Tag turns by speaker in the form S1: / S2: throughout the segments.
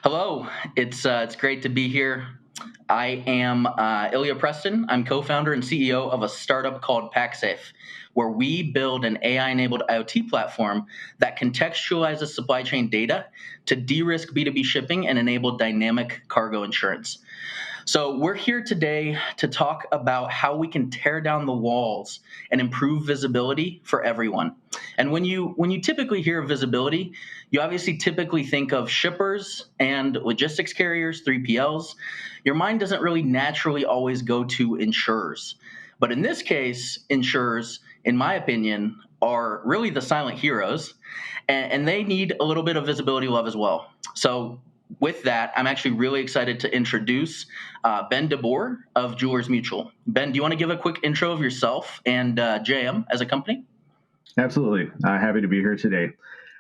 S1: Hello, it's great to be here. I am Ilya Preston. I'm co-founder and CEO of a startup called PAXAFE, where we build an AI-enabled IoT platform that contextualizes supply chain data to de-risk B2B shipping and enable dynamic cargo insurance. So we're here today to talk about how we can tear down the walls and improve visibility for everyone. And when you typically hear of visibility, you obviously typically think of shippers and logistics carriers, 3PLs. Your mind doesn't really naturally always go to insurers. But in this case, insurers, in my opinion, are really the silent heroes, and they need a little bit of visibility love as well. So with that, I'm actually really excited to introduce Ben DeBoer of Jewelers Mutual. Ben, do you want to give a quick intro of yourself and JM as a company?
S2: Absolutely. Happy to be here today.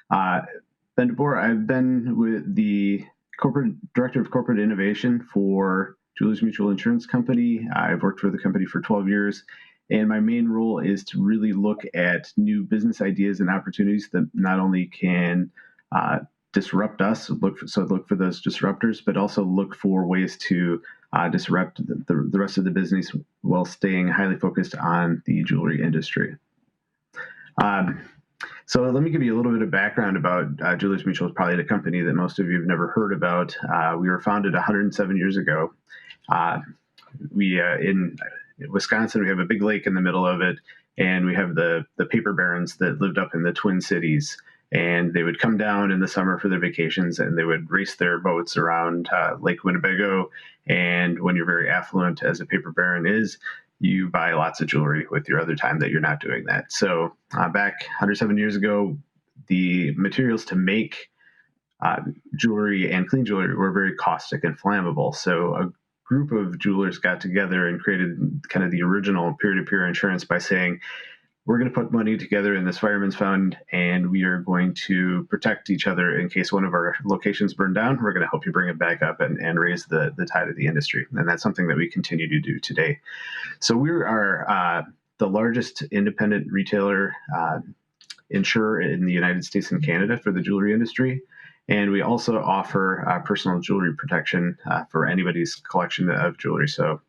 S2: Ben DeBoer, I've been with the corporate director of corporate innovation for Jewelers Mutual Insurance Company. I've worked for the company for 12 years, and my main role is to really look at new business ideas and opportunities that not only can disrupt us, look for those disruptors, but also look for ways to disrupt the rest of the business while staying highly focused on the jewelry industry. So let me give you a little bit of background about Jewelers Mutual. Is probably the company that most of you have never heard about. We were founded 107 years ago. In Wisconsin, we have a big lake in the middle of it, and we have the paper barons that lived up in the Twin Cities. And they would come down in the summer for their vacations, and they would race their boats around Lake Winnebago. And when you're very affluent, as a paper baron is, you buy lots of jewelry with your other time that you're not doing that. So back 107 years ago, the materials to make jewelry and clean jewelry were very caustic and flammable. So a group of jewelers got together and created kind of the original peer-to-peer insurance by saying, we're going to put money together in this fireman's fund, and we are going to protect each other in case one of our locations burn down. We're going to help you bring it back up and raise the tide of the industry. And that's something that we continue to do today. So we are the largest independent retailer insurer in the United States and Canada for the jewelry industry. And we also offer personal jewelry protection for anybody's collection of jewelry. So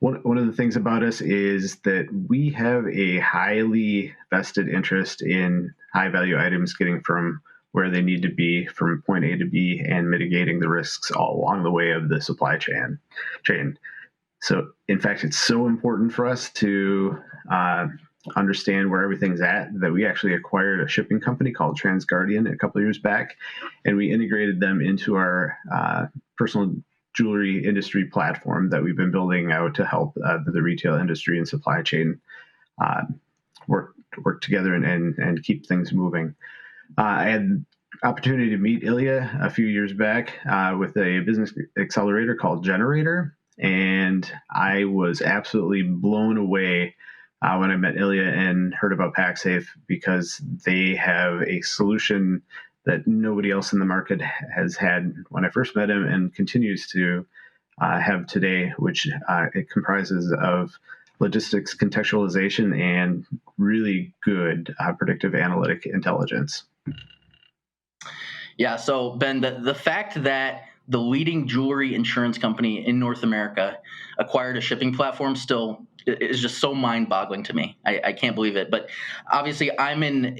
S2: one of the things about us is that we have a highly vested interest in high value items getting from where they need to be from point A to B and mitigating the risks all along the way of the supply chain. So in fact, it's so important for us to understand where everything's at that we actually acquired a shipping company called TransGuardian a couple of years back, and we integrated them into our personal jewelry industry platform that we've been building out to help the retail industry and supply chain work together and keep things moving. I had opportunity to meet Ilya a few years back with a business accelerator called Generator, and I was absolutely blown away when I met Ilya and heard about PAXAFE, because they have a solution that nobody else in the market has had when I first met him and continues to have today, which it comprises of logistics contextualization and really good predictive analytic intelligence.
S1: Yeah, so Ben, the fact that the leading jewelry insurance company in North America acquired a shipping platform still is just so mind-boggling to me. I can't believe it. But obviously, I'm an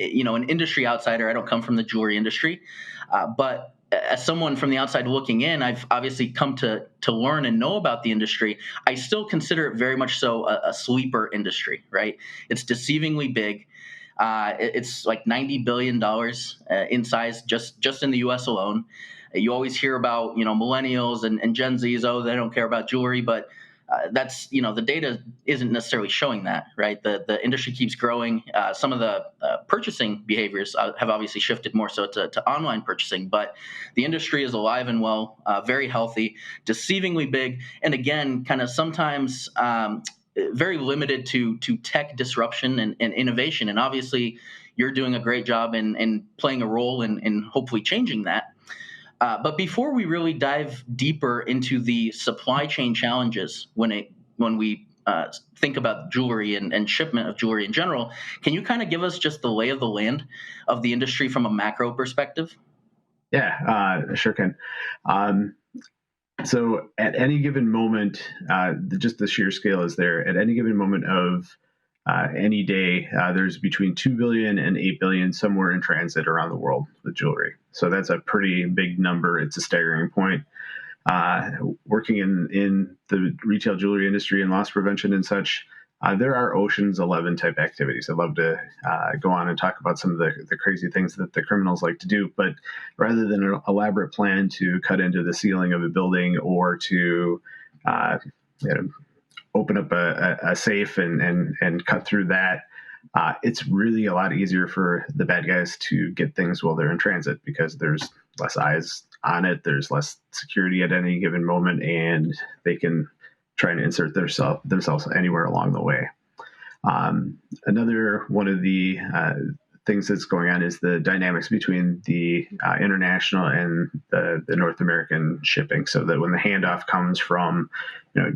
S1: industry outsider. I don't come from the jewelry industry, but as someone from the outside looking in, I've obviously come to learn and know about the industry. I still consider it very much so a sleeper industry, right? It's deceivingly big. It's like $90 billion in size just in the U.S. alone. You always hear about, millennials and Gen Zs, they don't care about jewelry, but that's, the data isn't necessarily showing that, right? The industry keeps growing. Some of the purchasing behaviors have obviously shifted more so to online purchasing, but the industry is alive and well, very healthy, deceivingly big, and again, kind of sometimes very limited to tech disruption and innovation. And obviously, you're doing a great job in playing a role in hopefully changing that. But before we really dive deeper into the supply chain challenges when we think about jewelry and shipment of jewelry in general, can you kind of give us just the lay of the land of the industry from a macro perspective?
S2: Yeah, sure can. Um, so at any given moment, just the sheer scale is there. At any given moment of any day, there's between 2 billion and 8 billion somewhere in transit around the world with jewelry. So that's a pretty big number. It's a staggering point. Working in the retail jewelry industry and loss prevention and such, there are Ocean's 11 type activities. I'd love to go on and talk about some of the crazy things that the criminals like to do. But rather than an elaborate plan to cut into the ceiling of a building or to uh, you know, open up a safe and cut through that, it's really a lot easier for the bad guys to get things while they're in transit because there's less eyes on it, there's less security at any given moment, and they can try and insert themselves anywhere along the way. Another one of the things that's going on is the dynamics between the international and the North American shipping. So that when the handoff comes from,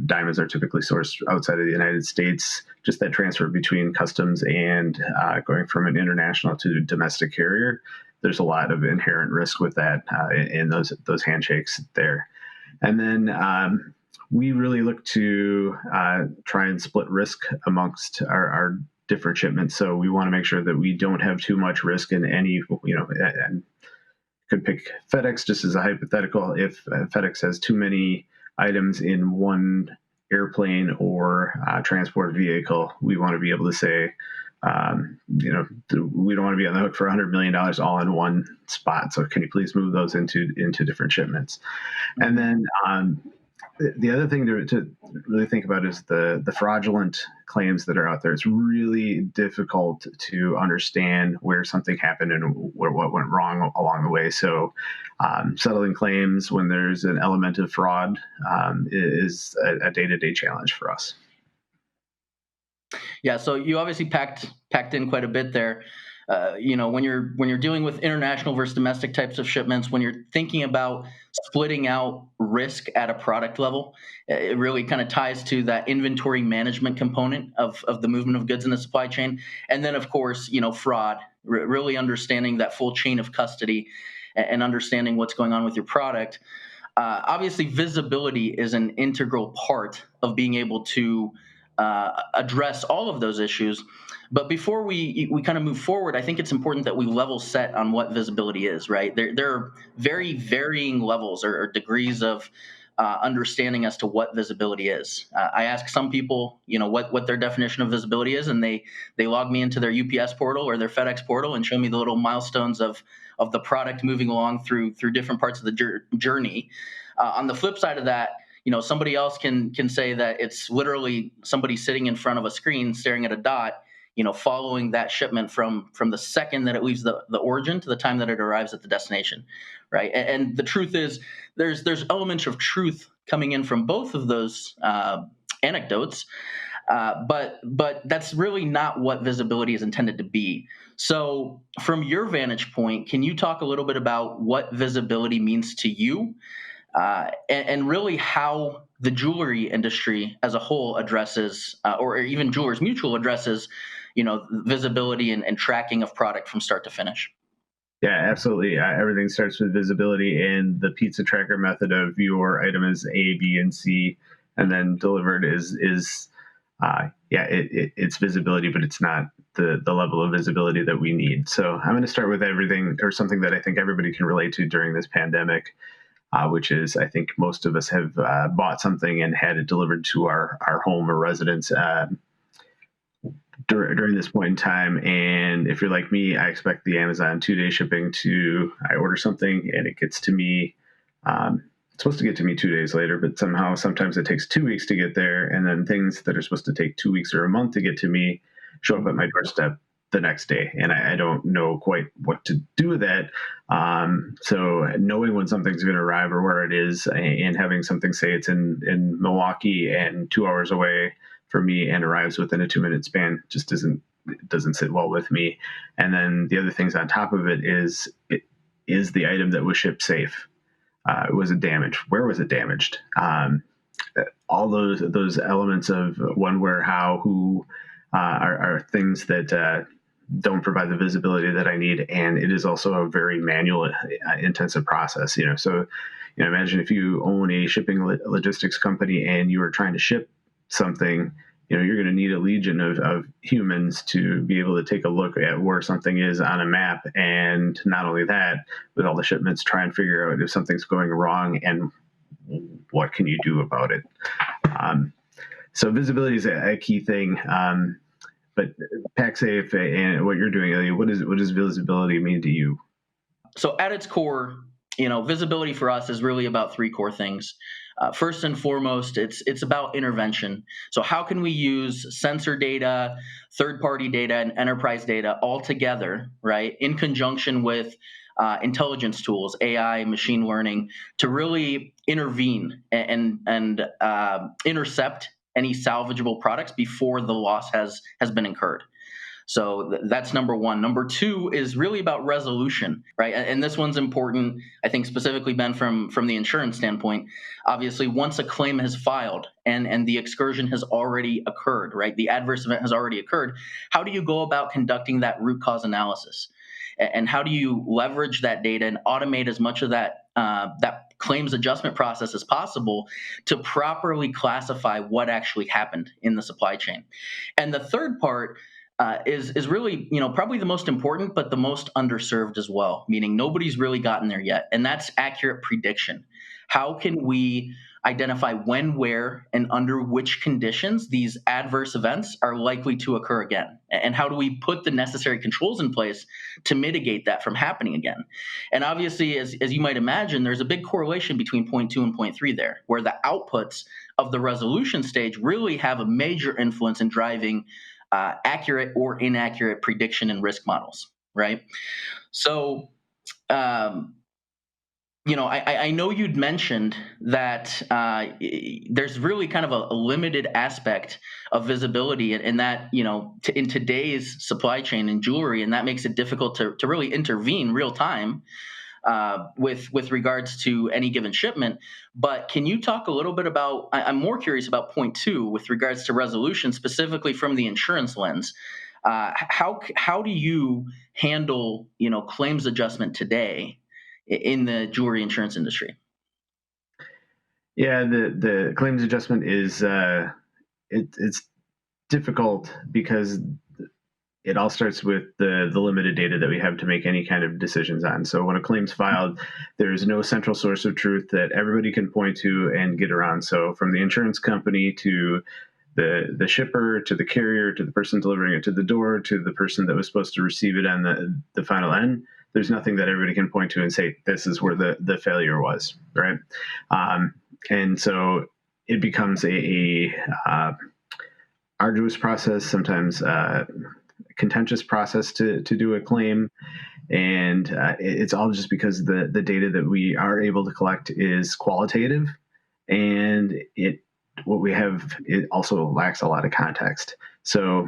S2: diamonds are typically sourced outside of the United States, just that transfer between customs and going from an international to domestic carrier, there's a lot of inherent risk with that in those handshakes there. And then we really look to try and split risk amongst our different shipments. So we want to make sure that we don't have too much risk in any, and could pick FedEx just as a hypothetical. If FedEx has too many items in one airplane or transport vehicle, we want to be able to say, we don't want to be on the hook for $100 million all in one spot. So can you please move those into different shipments? And then the other thing to really think about is the fraudulent claims that are out there. It's really difficult to understand where something happened and what went wrong along the way. So settling claims when there's an element of fraud is a day-to-day challenge for us.
S1: Yeah, so you obviously packed in quite a bit there. When you're dealing with international versus domestic types of shipments, when you're thinking about splitting out risk at a product level, it really kind of ties to that inventory management component of the movement of goods in the supply chain, and then of course, fraud. Really understanding that full chain of custody and understanding what's going on with your product. Obviously, visibility is an integral part of being able to address all of those issues. But before we kind of move forward, I think it's important that we level set on what visibility is, right? There are very varying levels or degrees of understanding as to what visibility is. I ask some people, what their definition of visibility is, and they log me into their UPS portal or their FedEx portal and show me the little milestones of the product moving along through different parts of the journey. On the flip side of that, somebody else can say that it's literally somebody sitting in front of a screen staring at a dot, following that shipment from the second that it leaves the origin to the time that it arrives at the destination, right? And the truth is, there's elements of truth coming in from both of those anecdotes, but that's really not what visibility is intended to be. So, from your vantage point, can you talk a little bit about what visibility means to you? And really how the jewelry industry as a whole addresses, or even Jewelers Mutual addresses, visibility and tracking of product from start to finish.
S2: Yeah, absolutely. Everything starts with visibility, and the pizza tracker method of your item is A, B, and C, and then delivered is it's visibility, but it's not the level of visibility that we need. So I'm going to start with everything or something that I think everybody can relate to during this pandemic. Which is, I think most of us have bought something and had it delivered to our home or residence during this point in time. And if you're like me, I expect the Amazon 2-day shipping I order something and it gets to me. It's supposed to get to me 2 days later, but sometimes it takes 2 weeks to get there. And then things that are supposed to take 2 weeks or a month to get to me show up at my doorstep the next day, and I don't know quite what to do with that. So knowing when something's going to arrive or where it is, and having something say it's in Milwaukee and 2 hours away from me and arrives within a 2-minute span just doesn't sit well with me. And then the other things on top of it is the item that was shipped safe. Was it damaged? Where was it damaged? All those elements of when, where, how, who are things that don't provide the visibility that I need, and it is also a very manual intensive process. So imagine if you own a shipping logistics company and you are trying to ship something. You're going to need a legion of humans to be able to take a look at where something is on a map, and not only that, with all the shipments, try and figure out if something's going wrong and what can you do about it. So visibility is a key thing. But PAXAFE and what you're doing, Ilya, what does visibility mean to you?
S1: So at its core, visibility for us is really about three core things. First and foremost, it's about intervention. So how can we use sensor data, third-party data, and enterprise data all together, right, in conjunction with intelligence tools, AI, machine learning, to really intervene and intercept any salvageable products before the loss has been incurred. So that's number one. Number two is really about resolution, right? And this one's important, I think, specifically, Ben, from the insurance standpoint. Obviously, once a claim has filed and the excursion has already occurred, right? The adverse event has already occurred. How do you go about conducting that root cause analysis? And how do you leverage that data and automate as much of that claims adjustment process as possible to properly classify what actually happened in the supply chain? And the third part is really, probably the most important, but the most underserved as well, meaning nobody's really gotten there yet. And that's accurate prediction. How can we identify when, where, and under which conditions these adverse events are likely to occur again? And how do we put the necessary controls in place to mitigate that from happening again? And obviously, as you might imagine, there's a big correlation between point 2 and point 3 there, where the outputs of the resolution stage really have a major influence in driving accurate or inaccurate prediction and risk models, right? So, I know you'd mentioned that there's really kind of a limited aspect of visibility in that, in today's supply chain in jewelry, and that makes it difficult to really intervene real time with regards to any given shipment. But can you talk a little bit about, I'm more curious about point 2 with regards to resolution, specifically from the insurance lens. How do you handle, claims adjustment today in the jewelry insurance industry?
S2: Yeah, the claims adjustment is it's difficult because it all starts with the limited data that we have to make any kind of decisions on. So when a claim's filed, there's no central source of truth that everybody can point to and get around. So from the insurance company to the shipper, to the carrier, to the person delivering it to the door, to the person that was supposed to receive it on the final end, there's nothing that everybody can point to and say, this is where the failure was, right? And so it becomes a arduous process, sometimes contentious process to do a claim. And it's all just because the data that we are able to collect is qualitative, and what we have, it also lacks a lot of context. So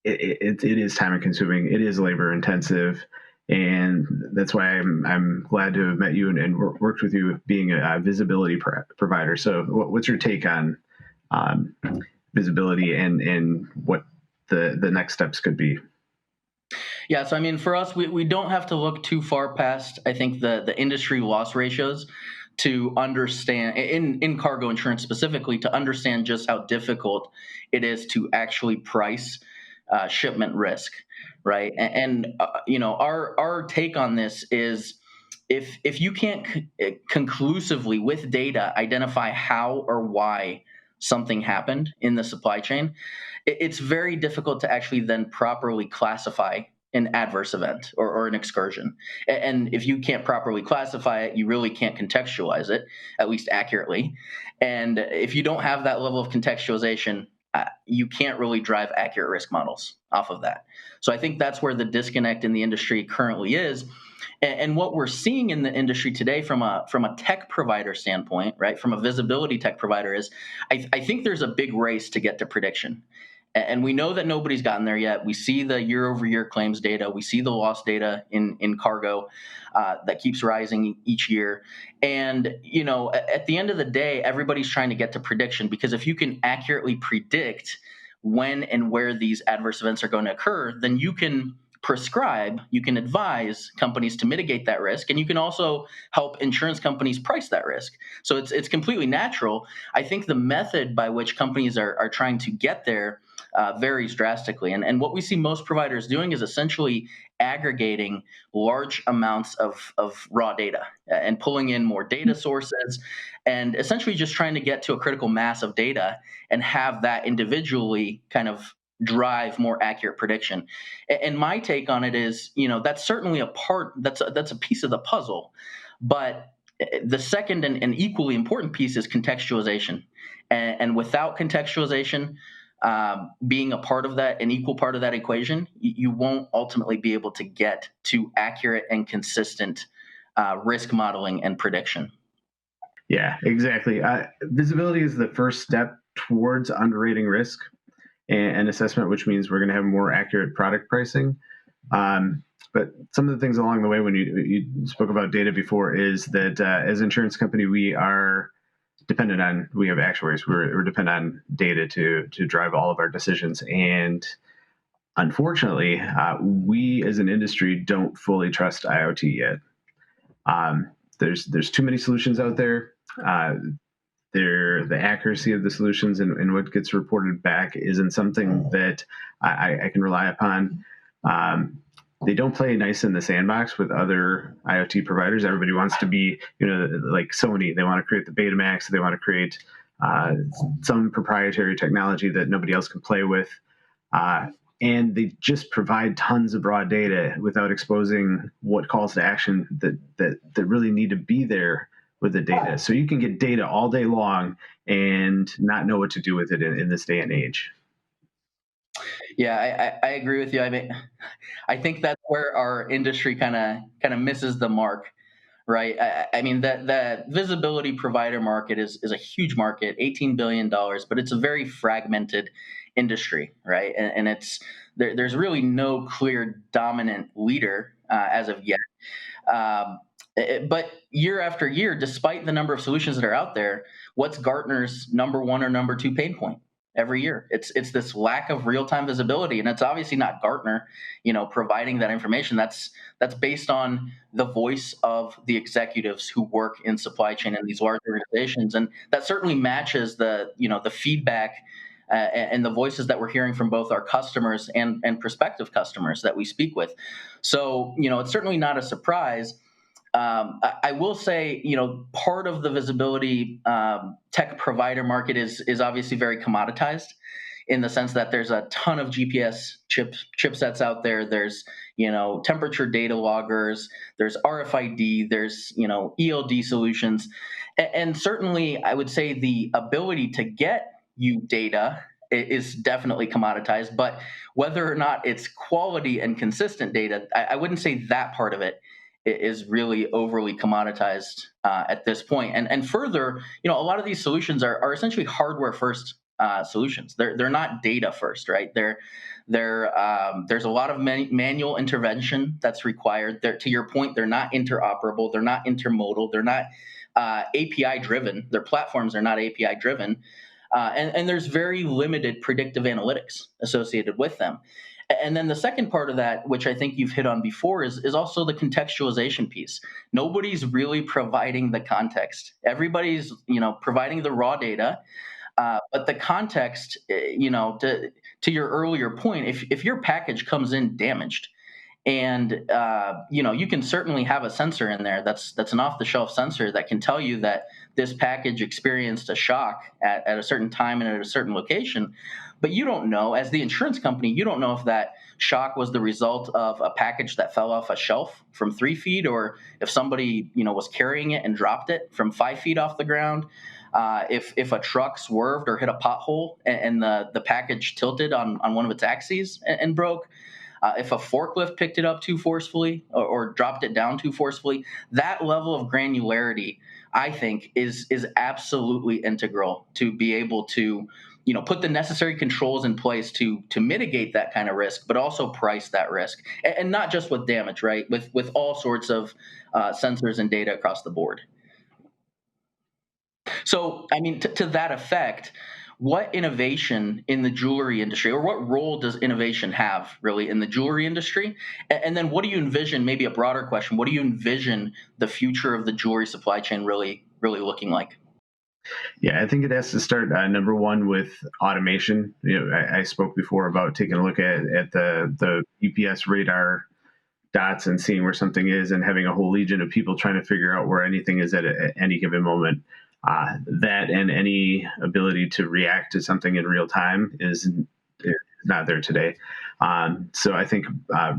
S2: it is time consuming, it is labor intensive, and that's why I'm glad to have met you and worked with you being a visibility provider. So what's your take on visibility and what the next steps could be?
S1: Yeah, so I mean, for us, we don't have to look too far past, I think, the industry loss ratios to understand, in cargo insurance specifically, to understand just how difficult it is to actually price shipment risk, right? And our take on this is, if you can't conclusively with data identify how or why something happened in the supply chain, it's very difficult to actually then properly classify an adverse event or an excursion. And if you can't properly classify it, you really can't contextualize it, at least accurately. And if you don't have that level of contextualization, you can't really drive accurate risk models off of that. So I think that's where the disconnect in the industry currently is. And what we're seeing in the industry today from a tech provider standpoint, right, from a visibility tech provider, is I think there's a big race to get to prediction. And we know that nobody's gotten there yet. We see the year-over-year claims data. We see the loss data in cargo that keeps rising each year. And, at the end of the day, everybody's trying to get to prediction, because if you can accurately predict when and where these adverse events are going to occur, then you can prescribe, you can advise companies to mitigate that risk, and you can also help insurance companies price that risk. So it's completely natural. I think the method by which companies are trying to get there varies drastically. And what we see most providers doing is essentially aggregating large amounts of raw data and pulling in more data sources and essentially just trying to get to a critical mass of data and have that individually kind of drive more accurate prediction. And my take on it is, that's certainly a part, that's a piece of the puzzle. But the second and equally important piece is contextualization. And without contextualization, being a part of that, an equal part of that equation, you won't ultimately be able to get to accurate and consistent risk modeling and prediction.
S2: Yeah, exactly. Visibility is the first step towards underrating risk and assessment, which means we're going to have more accurate product pricing. But some of the things along the way, when you spoke about data before, is that as an insurance company, we have actuaries. We're dependent on data to drive all of our decisions. And unfortunately, we as an industry don't fully trust IoT yet. There's too many solutions out there. The accuracy of the solutions and what gets reported back isn't something that I can rely upon. They don't play nice in the sandbox with other IoT providers. Everybody wants to be, like Sony. They want to create the Betamax. They want to create some proprietary technology that nobody else can play with. And they just provide tons of raw data without exposing what calls to action that really need to be there with the data. So you can get data all day long and not know what to do with it in this day and age.
S1: Yeah, I agree with you. I mean, I think that's where our industry kind of misses the mark, right? I mean, the visibility provider market is a huge market, $18 billion, but it's a very fragmented industry, right? And there's really no clear dominant leader as of yet. But year after year, despite the number of solutions that are out there, what's Gartner's number one or number two pain point? Every year, it's this lack of real-time visibility, and it's obviously not Gartner, providing that information. That's based on the voice of the executives who work in supply chain in these large organizations, and that certainly matches the feedback and the voices that we're hearing from both our customers and prospective customers that we speak with. So, it's certainly not a surprise. I will say, part of the visibility tech provider market is obviously very commoditized in the sense that there's a ton of GPS chipsets out there. There's, temperature data loggers, there's RFID, there's, ELD solutions. And certainly I would say the ability to get you data is definitely commoditized, but whether or not it's quality and consistent data, I wouldn't say that part of it is really overly commoditized at this point. And further, a lot of these solutions are essentially hardware first solutions. They're not data first, right? There's a lot of manual intervention that's required. To your point, they're not interoperable. They're not intermodal. They're not API driven. Their platforms are not API driven. And there's very limited predictive analytics associated with them. And then the second part of that, which I think you've hit on before, is also the contextualization piece. Nobody's really providing the context. Everybody's, providing the raw data, but the context, to your earlier point, if your package comes in damaged, and you can certainly have a sensor in there that's an off-the-shelf sensor that can tell you that this package experienced a shock at a certain time and at a certain location. But you don't know, as the insurance company, you don't know if that shock was the result of a package that fell off a shelf from 3 feet, or if somebody was carrying it and dropped it from 5 feet off the ground. If a truck swerved or hit a pothole and the package tilted on one of its axes and broke. If a forklift picked it up too forcefully or dropped it down too forcefully, that level of granularity, I think, is absolutely integral to be able to, put the necessary controls in place to mitigate that kind of risk, but also price that risk, and not just with damage, right? With all sorts of sensors and data across the board. So, I mean, to that effect, what innovation in the jewelry industry, or what role does innovation have really in the jewelry industry? And then what do you envision, maybe a broader question, what do you envision the future of the jewelry supply chain really looking like?
S2: Yeah, I think it has to start number one with automation. I spoke before about taking a look at the UPS radar dots and seeing where something is, and having a whole legion of people trying to figure out where anything is at any given moment. That and any ability to react to something in real time is not there today. So I think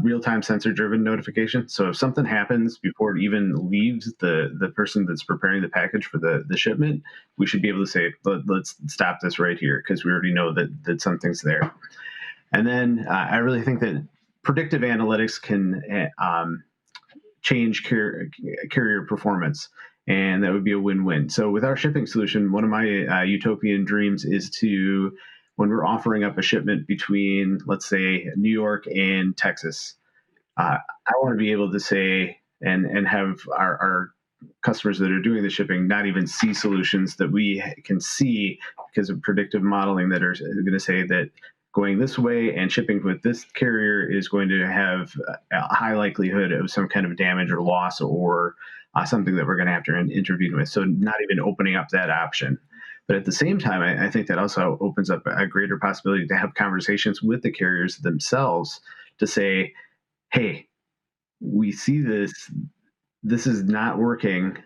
S2: real-time sensor-driven notification. So if something happens before it even leaves the person that's preparing the package for the shipment, we should be able to say, let's stop this right here, because we already know that something's there. And then I really think that predictive analytics can change carrier performance, and that would be a win-win. So with our shipping solution, one of my utopian dreams is to, when we're offering up a shipment between, let's say, New York and Texas, I want to be able to say and have our customers that are doing the shipping not even see solutions that we can see because of predictive modeling that are going to say that going this way and shipping with this carrier is going to have a high likelihood of some kind of damage or loss, or something that we're going to have to intervene with. So not even opening up that option. But at the same time, I think that also opens up a greater possibility to have conversations with the carriers themselves to say, hey, we see this is not working.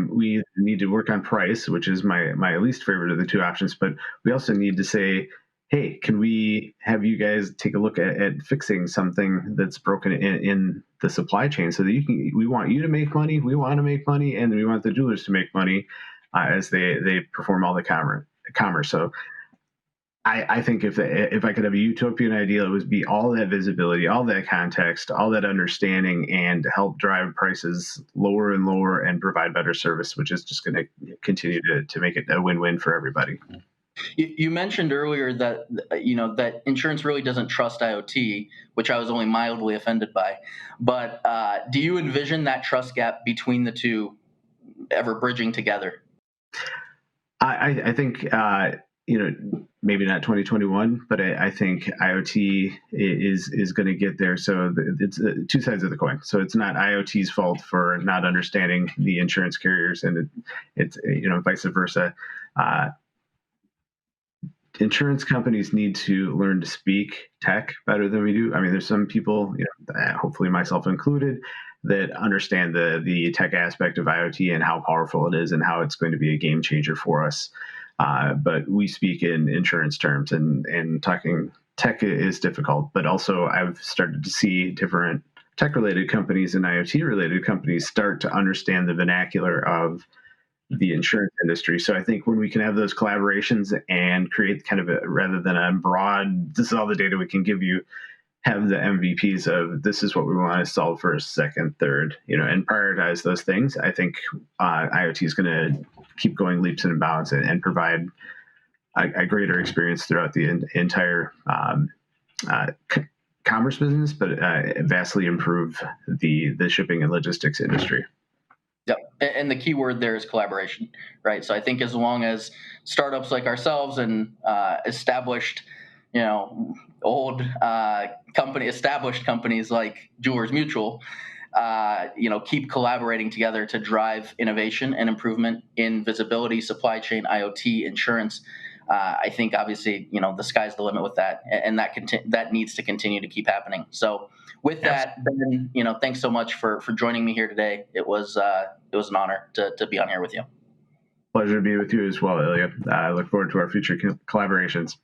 S2: We need to work on price, which is my least favorite of the two options. But we also need to say, hey, can we have you guys take a look at fixing something that's broken in the supply chain, so that we want you to make money, we want to make money, and we want the jewelers to make money as they perform all the commerce. So I think if I could have a utopian ideal, it would be all that visibility, all that context, all that understanding, and help drive prices lower and lower and provide better service, which is just going to continue to make it a win-win for everybody.
S1: You mentioned earlier that that insurance really doesn't trust IoT, which I was only mildly offended by. But do you envision that trust gap between the two ever bridging together?
S2: I think maybe not 2021, but I think IoT is going to get there. So it's two sides of the coin. So it's not IoT's fault for not understanding the insurance carriers, and it's vice versa. Insurance companies need to learn to speak tech better than we do. I mean, there's some people, hopefully myself included, that understand the tech aspect of IoT and how powerful it is and how it's going to be a game changer for us. But we speak in insurance terms, and talking tech is difficult. But also, I've started to see different tech-related companies and IoT-related companies start to understand the vernacular of the insurance industry. So I think when we can have those collaborations and create kind of rather than a broad, this is all the data we can give you, have the MVPs of this is what we want to solve first, second, third, and prioritize those things. I think IoT is going to keep going leaps and bounds and provide a greater experience throughout the entire commerce business, but vastly improve the shipping and logistics industry.
S1: Yep. And the key word there is collaboration, right? So I think as long as startups like ourselves and established, established companies like Jewelers Mutual, keep collaborating together to drive innovation and improvement in visibility, supply chain, IoT, insurance, I think obviously, the sky's the limit with that, and that needs to continue to keep happening. So with that, Ben, thanks so much for joining me here today. It was an honor to be on here with you.
S2: Pleasure to be with you as well, Ilya. I look forward to our future collaborations.